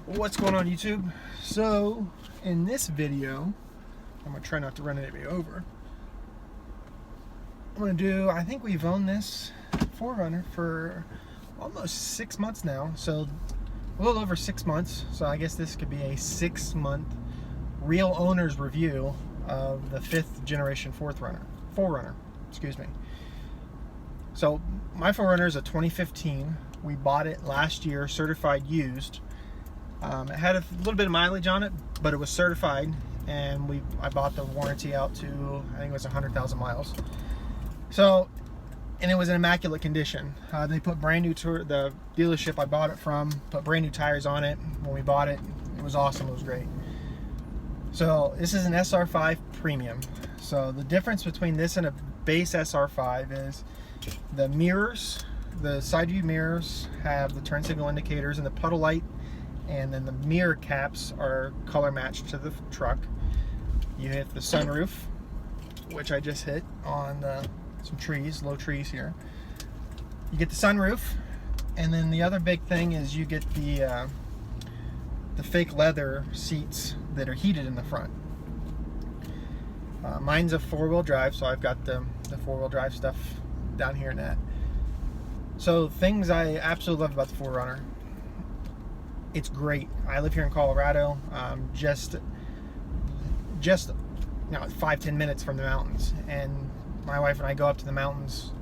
What's going on, YouTube? So in this video, I'm gonna try not to run anybody over. I think we've owned this 4Runner for almost 6 months now, so a little over 6 months. So I guess this could be a 6-month real owner's review of the 5th generation 4Runner, excuse me. So my 4Runner is a 2015. We bought it last year, certified used. It had a little bit of mileage on it, but it was certified, and I bought the warranty out to, I think it was 100,000 miles. So, and it was in immaculate condition. They put brand new the dealership I bought it from, put brand new tires on it when we bought it. It was awesome, it was great. So this is an SR5 Premium. So the difference between this and a base SR5 is the mirrors, the side view mirrors have the turn signal indicators and the puddle light, and then the mirror caps are color matched to the truck. You hit the sunroof, which I just hit on some trees, low trees here. You get the sunroof, and then the other big thing is you get the fake leather seats that are heated in the front. Mine's a 4-wheel drive, so I've got the 4-wheel drive stuff down here in that. So things I absolutely love about the 4Runner. It's great. I live here in Colorado, just 5-10 minutes from the mountains, and my wife and I go up to the mountains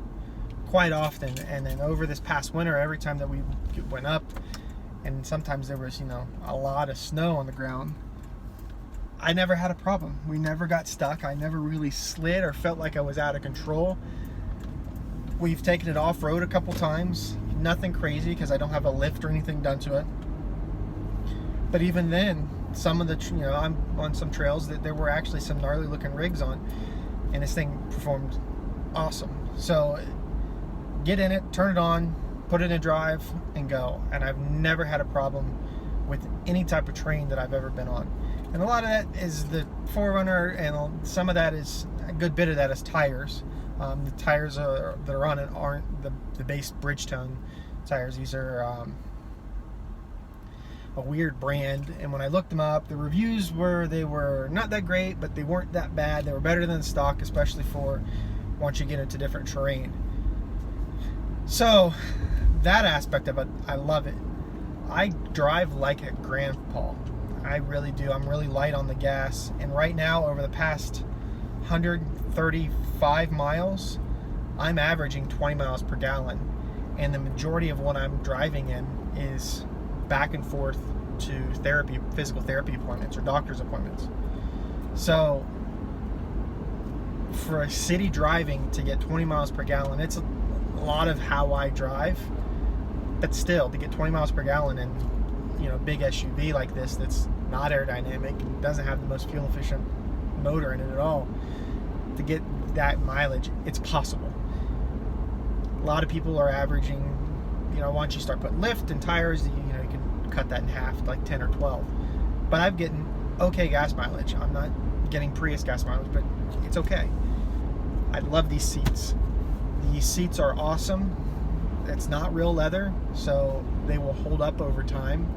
quite often. And then over this past winter, every time that we went up, and sometimes there was a lot of snow on the ground, I never had a problem. We never got stuck. I never really slid or felt like I was out of control. We've taken it off-road a couple times. Nothing crazy because I don't have a lift or anything done to it. But even then, some of the, I'm on some trails that there were actually some gnarly looking rigs on, and this thing performed awesome. So get in it, turn it on, put it in drive, and go. And I've never had a problem with any type of terrain that I've ever been on. And a lot of that is the 4Runner, and some of that is, a good bit of that is tires. The tires that are on it aren't the base Bridgestone tires. These are a weird brand, and when I looked them up, the reviews they were not that great, but they weren't that bad. They were better than stock, especially for once you get into different terrain. So that aspect of it, I love it. I drive like a grandpa. I really do. I'm really light on the gas, and right now, over the past 135 miles, I'm averaging 20 miles per gallon, and the majority of what I'm driving in is back and forth to physical therapy appointments or doctor's appointments. So for a city driving to get 20 miles per gallon, it's a lot of how I drive, but still to get 20 miles per gallon in big SUV like this that's not aerodynamic and doesn't have the most fuel efficient motor in it at all, to get that mileage, it's possible. A lot of people are averaging, once you start putting lift and tires, you can cut that in half, like 10 or 12. But I'm getting okay gas mileage. I'm not getting Prius gas mileage, but it's okay. I love these seats. These seats are awesome. It's not real leather, so they will hold up over time.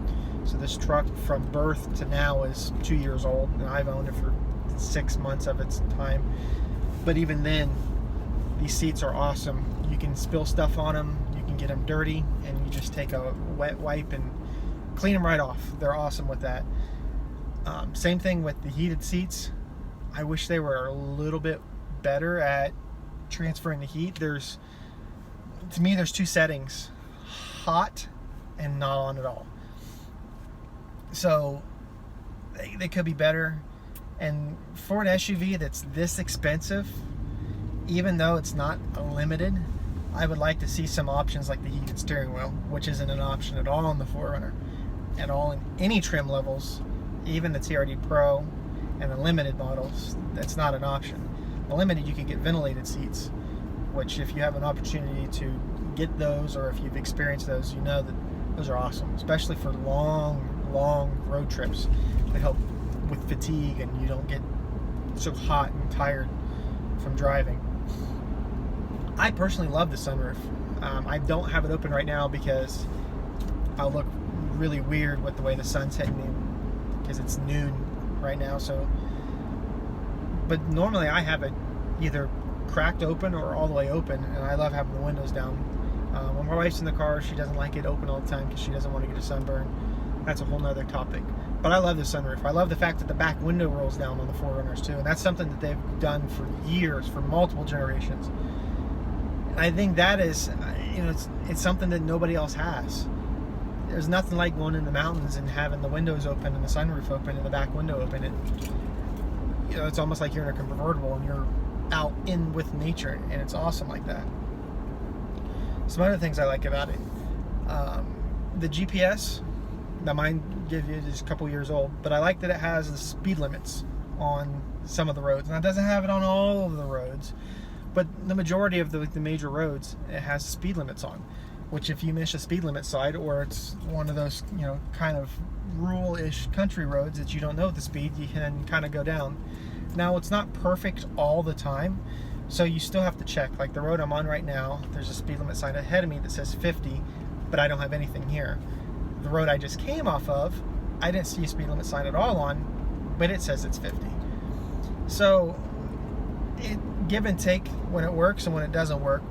So this truck from birth to now is 2 years old, and I've owned it for 6 months of its time. But even then, these seats are awesome. You can spill stuff on them, you can get them dirty, and you just take a wet wipe and clean them right off. They're awesome with that. Same thing with the heated seats. I wish they were a little bit better at transferring the heat. To me, there's 2 settings: hot and not on at all. So they could be better. And for an SUV that's this expensive, even though it's not unlimited, I would like to see some options like the heated steering wheel, which isn't an option at all on the 4Runner, at all in any trim levels, even the TRD Pro and the limited models. That's not an option. The limited, you can get ventilated seats, which if you have an opportunity to get those, or if you've experienced those, you know that those are awesome, especially for long road trips. They help with fatigue, and you don't get so hot and tired from driving. I personally love the sunroof. I don't have it open right now because really weird with the way the sun's hitting me because it's noon right now. So, but normally I have it either cracked open or all the way open, and I love having the windows down. When my wife's in the car, she doesn't like it open all the time because she doesn't want to get a sunburn. That's a whole nother topic. But I love the sunroof. I love the fact that the back window rolls down on the 4Runners too, and that's something that they've done for years, for multiple generations. And I think that is, it's something that nobody else has. There's nothing like going in the mountains and having the windows open and the sunroof open and the back window open. It's almost like you're in a convertible and you're out in with nature, and it's awesome like that. Some other things I like about it, the GPS. Now mine is a couple years old, but I like that it has the speed limits on some of the roads. Now it doesn't have it on all of the roads, but the majority of the major roads, it has speed limits on, which if you miss a speed limit side, or it's one of those, kind of rural-ish country roads that you don't know the speed, you can kind of go down. Now it's not perfect all the time, so you still have to check. Like the road I'm on right now, there's a speed limit sign ahead of me that says 50, but I don't have anything here. The road I just came off of, I didn't see a speed limit sign at all on, but it says it's 50. So it give and take when it works and when it doesn't work,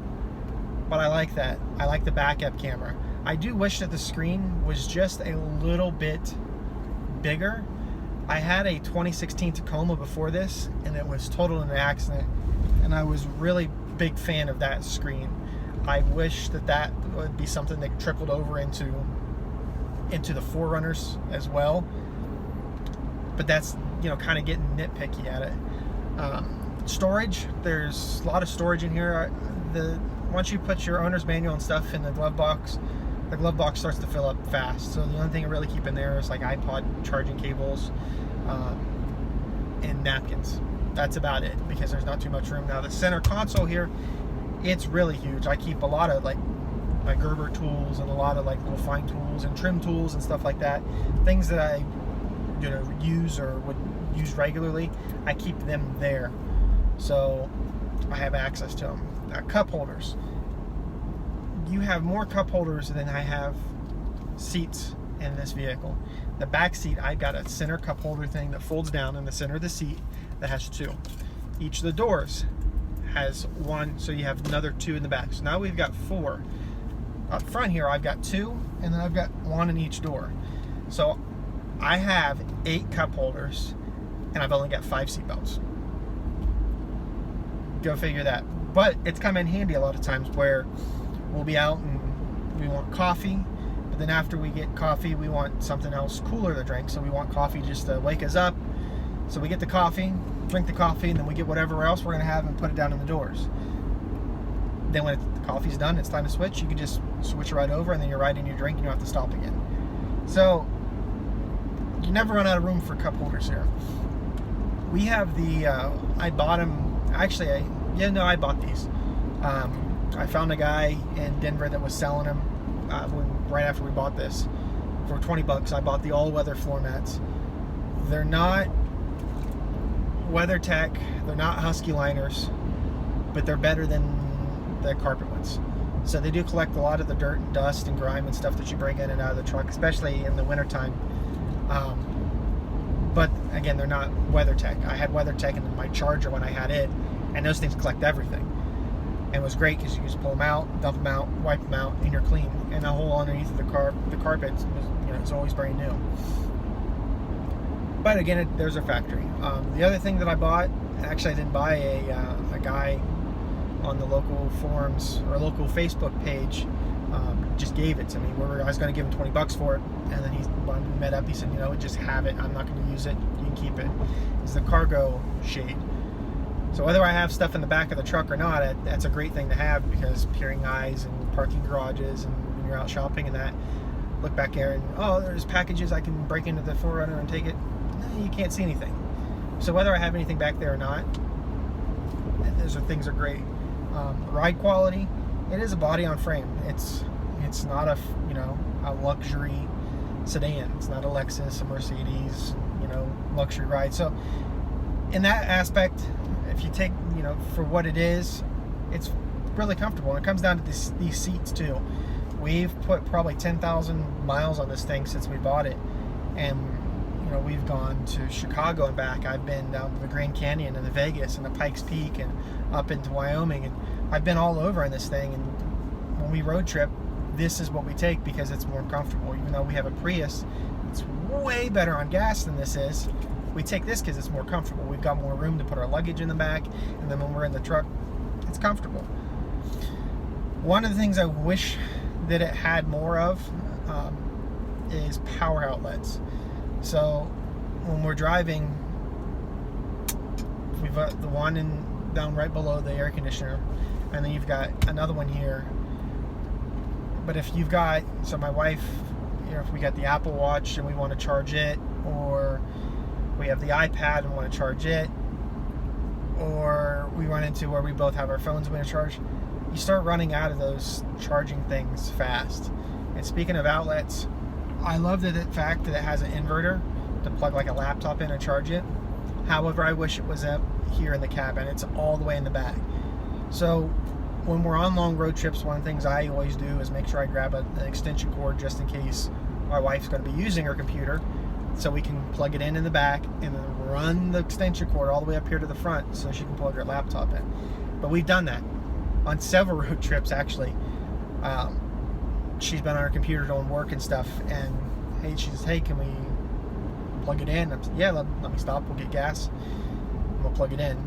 but I like that. I like the backup camera. I do wish that the screen was just a little bit bigger. I had a 2016 Tacoma before this, and it was total in an accident, and I was really big fan of that screen. I wish that would be something that trickled over into the 4Runners as well, but that's kind of getting nitpicky at it. Storage, there's a lot of storage in here. Once you put your owner's manual and stuff in the glove box starts to fill up fast. So the only thing I really keep in there is like iPod charging cables and napkins. That's about it, because there's not too much room. Now the center console here, it's really huge. I keep a lot of like my Gerber tools and a lot of like little fine tools and trim tools and stuff like that. Things that I use or would use regularly, I keep them there. So I have access to them. Now, cup holders. You have more cup holders than I have seats in this vehicle. The back seat, I've got a center cup holder thing that folds down in the center of the seat that has 2. Each of the doors has 1, so you have another 2 in the back. So now we've got 4. Up front here, I've got 2, and then I've got 1 in each door. So I have 8 cup holders, and I've only got 5 seat belts. Go figure that. But it's come in handy a lot of times where we'll be out and we want coffee, but then after we get coffee, we want something else cooler to drink. So we want coffee just to wake us up. So we get the coffee, drink the coffee, and then we get whatever else we're going to have and put it down in the doors. Then when the coffee's done, it's time to switch. You can just switch right over, and then you're right in your drink, and you don't have to stop again. So you never run out of room for cup holders here. We have the, I bought them, actually, I bought these. I found a guy in Denver that was selling them right after we bought this. For $20, I bought the all-weather floor mats. They're not WeatherTech, they're not Husky liners, but they're better than the carpet ones. So they do collect a lot of the dirt and dust and grime and stuff that you bring in and out of the truck, especially in the wintertime. But again, they're not WeatherTech. I had WeatherTech in my Charger when I had it, and those things collect everything. And it was great because you just pull them out, dump them out, wipe them out, and you're clean. And the hole underneath the carpet is, it's always brand new. But again, there's a factory. The other thing that I bought, actually I didn't buy a guy on the local forums or local Facebook page just gave it to me. I was going to give him $20 for it, and then when we met up, he said, just have it. I'm not going to use it. You can keep it. It's the cargo shade. So whether I have stuff in the back of the truck or not, that's a great thing to have, because peering eyes and parking garages, and when you're out shopping and that, look back there and, there's packages, I can break into the 4Runner and take it. You can't see anything. So whether I have anything back there or not, those things are great. Ride quality, it is a body on frame. It's not a luxury sedan. It's not a Lexus, a Mercedes, luxury ride. So in that aspect, if you take, for what it is, it's really comfortable. And it comes down to these seats too, We've put probably 10,000 miles on this thing since we bought it, and you know, we've gone to Chicago and back. I've been down to the Grand Canyon and the Vegas and the Pikes Peak and up into Wyoming, and I've been all over in this thing. And when we road trip, this is what we take because it's more comfortable. Even though we have a Prius, it's way better on gas than this is. We take this because it's more comfortable. We've got more room to put our luggage in the back, and then when we're in the truck, it's comfortable. One of the things I wish that it had more of is power outlets. So when we're driving, we've got the one down right below the air conditioner, and then you've got another one here. But if you've got, so my wife, you know, if we got the Apple Watch and we want to charge it, or we have the iPad and want to charge it, or we run into where we both have our phones and we want to charge, you start running out of those charging things fast. And speaking of outlets, I love the fact that it has an inverter to plug like a laptop in and charge it. However, I wish it was up here in the cabin. It's all the way in the back. So when we're on long road trips, one of the things I always do is make sure I grab an extension cord just in case my wife's going to be using her computer, so we can plug it in the back and then run the extension cord all the way up here to the front so she can plug her laptop in. But we've done that on several road trips, actually. She's been on her computer doing work and stuff, and hey, she says, hey, can we plug it in? I'm saying, yeah, let me stop, we'll get gas, and we'll plug it in.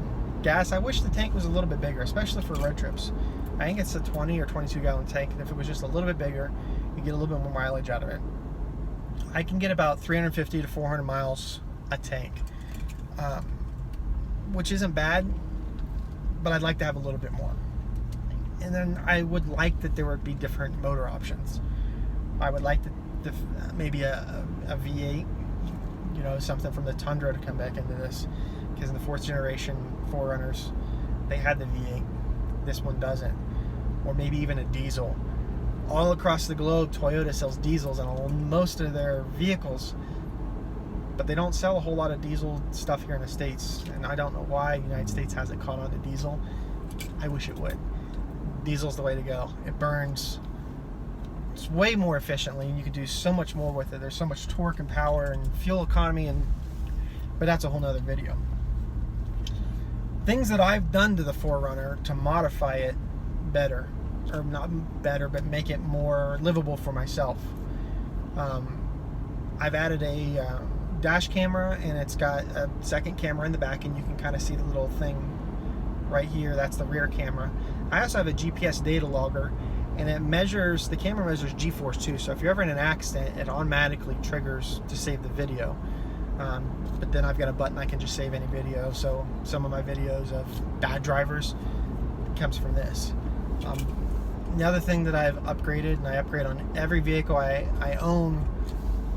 Gas, I wish the tank was a little bit bigger, especially for road trips. I think it's a 20 or 22 gallon tank, and if it was just a little bit bigger, you get a little bit more mileage out of it. I can get about 350 to 400 miles a tank, which isn't bad, but I'd like to have a little bit more. And then I would like that there would be different motor options. I would like maybe a V8, you know, something from the Tundra to come back into this, because in the 4th generation 4Runners, they had the V8. This one doesn't. Or maybe even a diesel. All across the globe, Toyota sells diesels in most of their vehicles, but they don't sell a whole lot of diesel stuff here in the States, and I don't know why the United States hasn't caught on to diesel. I wish it would. Diesel's the way to go. It burns it's way more efficiently, and you can do so much more with it. There's so much torque and power and fuel economy, but that's a whole nother video. Things that I've done to the 4Runner to modify it better, or not better, but make it more livable for myself. I've added a dash camera, and it's got a second camera in the back, and you can kind of see the little thing right here. That's the rear camera. I also have a GPS data logger, and the camera measures G-force too, so if you're ever in an accident, it automatically triggers to save the video. But then I've got a button I can just save any video, so some of my videos of bad drivers comes from this. The other thing that I've upgraded, and I upgrade on every vehicle I own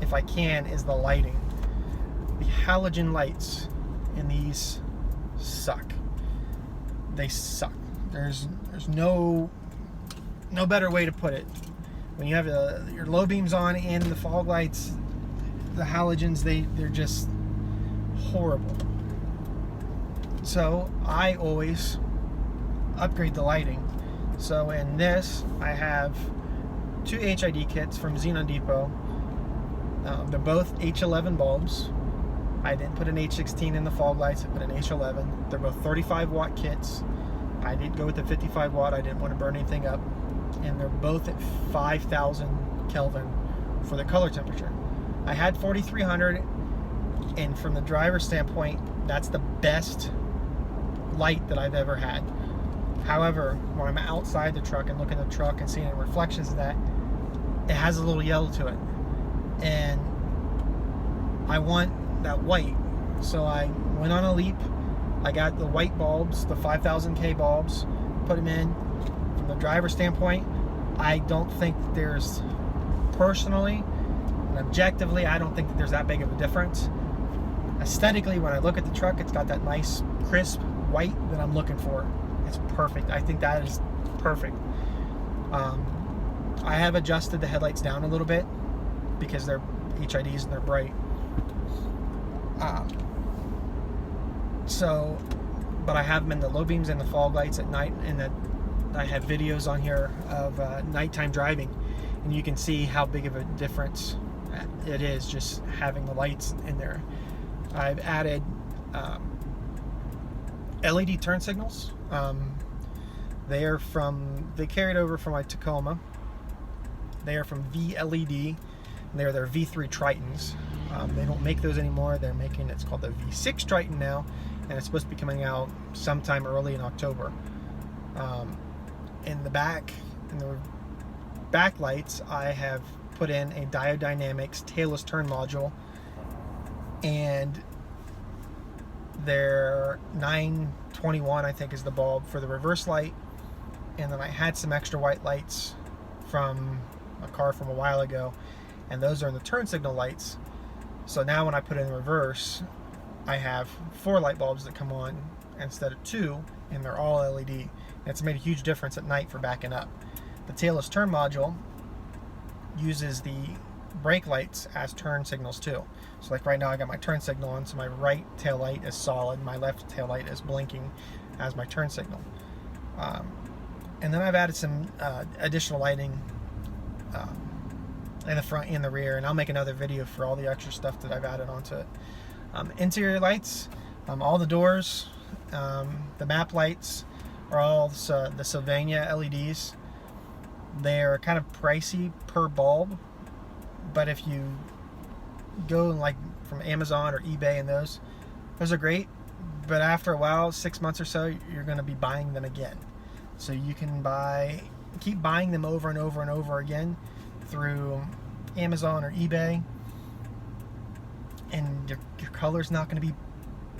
if I can, is the lighting. The halogen lights in these suck. They suck. There's no better way to put it. When you have your low beams on and the fog lights, the halogens, they're just horrible. So I always upgrade the lighting. So in this, I have 2 HID kits from Xenon Depot. They're both H11 bulbs. I didn't put an H16 in the fog lights, I put an H11. They're both 35 watt kits. I didn't go with the 55 watt, I didn't want to burn anything up. And they're both at 5,000 Kelvin for the color temperature. I had 4,300, and from the driver's standpoint, that's the best light that I've ever had. However, when I'm outside the truck and looking at the truck and seeing the reflections of that, it has a little yellow to it. And I want that white. So I went on a leap. I got the white bulbs, the 5,000 K bulbs, put them in. From the driver's standpoint, I don't think there's, personally and objectively, I don't think that there's that big of a difference. Aesthetically, when I look at the truck, it's got that nice crisp white that I'm looking for. It's perfect. I think that is perfect. I have adjusted the headlights down a little bit because they're HIDs and they're bright. But I have them in the low beams and the fog lights at night, and that I have videos on here of nighttime driving. and you can see how big of a difference it is just having the lights in there. I've added LED turn signals. They carried over from my Tacoma. They are from VLED. They're their V3 Tritons. They don't make those anymore. They're making, it's called the V6 Triton now, and it's supposed to be coming out sometime early in October. In the back lights, I have put in a Diode Dynamics tailless turn module, and their 921, I think, is the bulb for the reverse light. And then I had some extra white lights from a car from a while ago, and those are in the turn signal lights. So now when I put it in reverse, I have 4 light bulbs that come on instead of 2, and they're all LED. And it's made a huge difference at night for backing up. The tailless turn module uses the brake lights as turn signals too. So like right now I got my turn signal on, so my right tail light is solid, my left tail light is blinking as my turn signal. And then I've added some additional lighting in the front and the rear, and I'll make another video for all the extra stuff that I've added onto it. Interior lights, all the doors, the map lights are all the Sylvania LEDs. They're kind of pricey per bulb, but if you go like from Amazon or eBay, and those are great, but after a while, 6 months or so, you're going to be buying them again. So you can keep buying them over and over and over again through Amazon or eBay, and your color's not going to be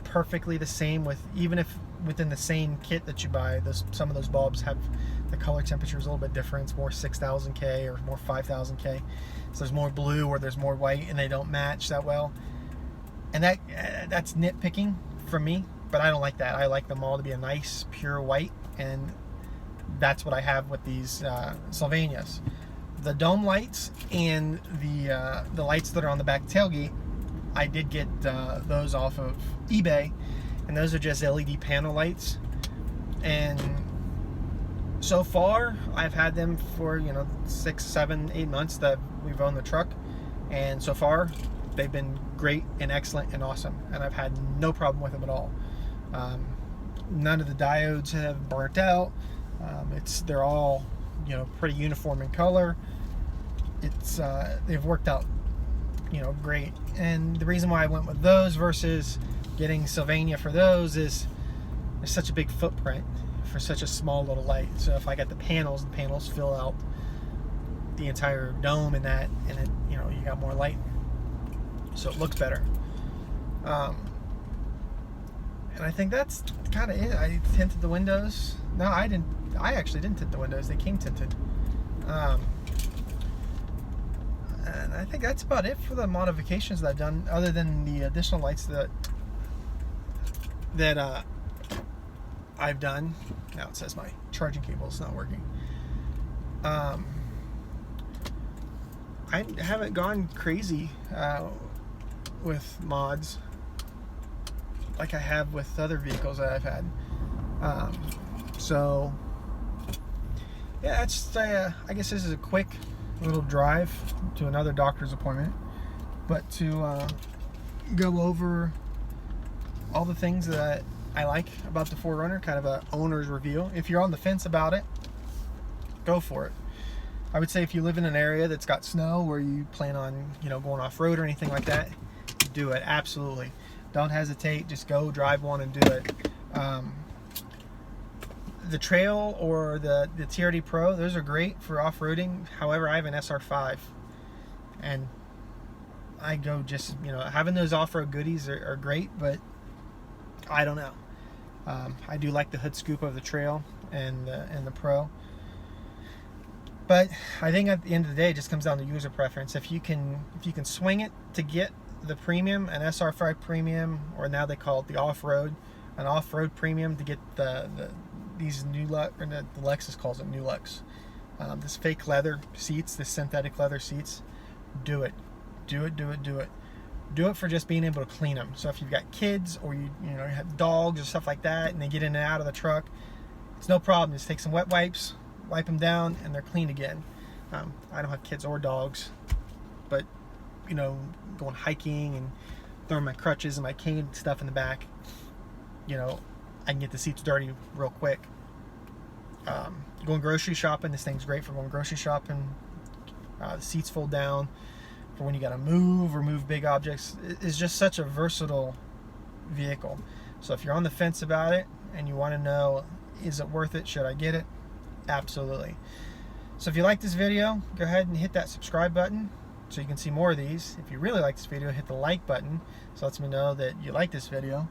perfectly the same, even if within the same kit that you buy. Some of those bulbs have the color temperature is a little bit different. It's more 6,000 K or more 5,000 K. So there's more blue or there's more white, and they don't match that well. And that's nitpicking from me, but I don't like that. I like them all to be a nice pure white, and that's what I have with these Sylvanias. The dome lights and the lights that are on the back tailgate, I did get those off of eBay, and those are just LED panel lights. And so far, I've had them for 6, 7, 8 months that we've owned the truck, and so far they've been great and excellent and awesome, and I've had no problem with them at all. None of the diodes have burnt out. They're all pretty uniform in color. They've worked out great. And the reason why I went with those versus getting Sylvania for those is there's such a big footprint for such a small little light. So if I got the panels fill out the entire dome in that, and it you got more light, so it looks better. And I think that's kind of it. I tinted the windows. No, I didn't. I actually didn't tint the windows. They came tinted. And I think that's about it for the modifications that I've done, other than the additional lights that I've done. Now it says my charging cable is not working. I haven't gone crazy with mods like I have with other vehicles that I've had. So yeah, that's I guess this is a quick little drive to another doctor's appointment, but to go over all the things that I like about the 4Runner, kind of a owner's review. If you're on the fence about it, go for it. I would say if you live in an area that's got snow where you plan on going off-road or anything like that, do it. Absolutely, don't hesitate. Just go drive one and do it. The Trail or the TRD Pro, those are great for off-roading. However, I have an SR5, and I go just having those off-road goodies are great, but I don't know. I do like the hood scoop of the Trail and the Pro, but I think at the end of the day, it just comes down to user preference. If you can swing it to get the premium, an SR5 premium, or now they call it the off-road, an off-road premium to get these new Lux, or the Lexus calls it New Lux. This fake leather seats, this synthetic leather seats, do it. Do it for just being able to clean them. So if you've got kids or you have dogs or stuff like that, and they get in and out of the truck, it's no problem. Just take some wet wipes, wipe them down, and they're clean again. I don't have kids or dogs, but you know, going hiking and throwing my crutches and my cane stuff in the back, you know, I can get the seats dirty real quick. Going grocery shopping, this thing's great for going grocery shopping. The seats fold down for when you got to move big objects. It's just such a versatile vehicle. So if you're on the fence about it and you want to know, is it worth it? Should I get it? Absolutely. So if you like this video, go ahead and hit that subscribe button so you can see more of these. If you really like this video, hit the like button so it lets me know that you like this video.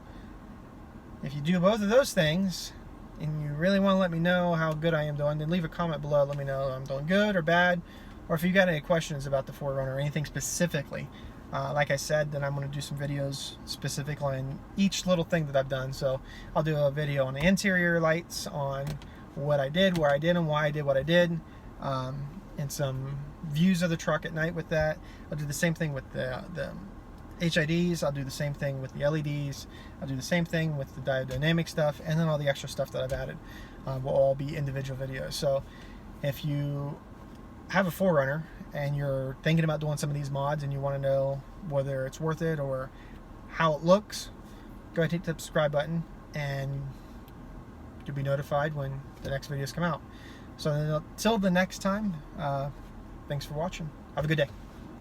If you do both of those things and you really want to let me know how good I am doing, then leave a comment below. Let me know I'm doing good or bad, or if you got any questions about the 4runner or anything specifically. Like I said, then I'm going to do some videos specific on each little thing that I've done. So I'll do a video on the interior lights, on what I did, where I did them, why I did what I did, and some views of the truck at night with that. I'll do the same thing with the HIDs. I'll do the same thing with the LEDs. I'll do the same thing with the dynamic stuff, and then all the extra stuff that I've added will all be individual videos. So if you have a 4runner and you're thinking about doing some of these mods and you want to know whether it's worth it or how it looks, go ahead and hit the subscribe button and you'll be notified when the next videos come out. So until the next time, thanks for watching. Have a good day.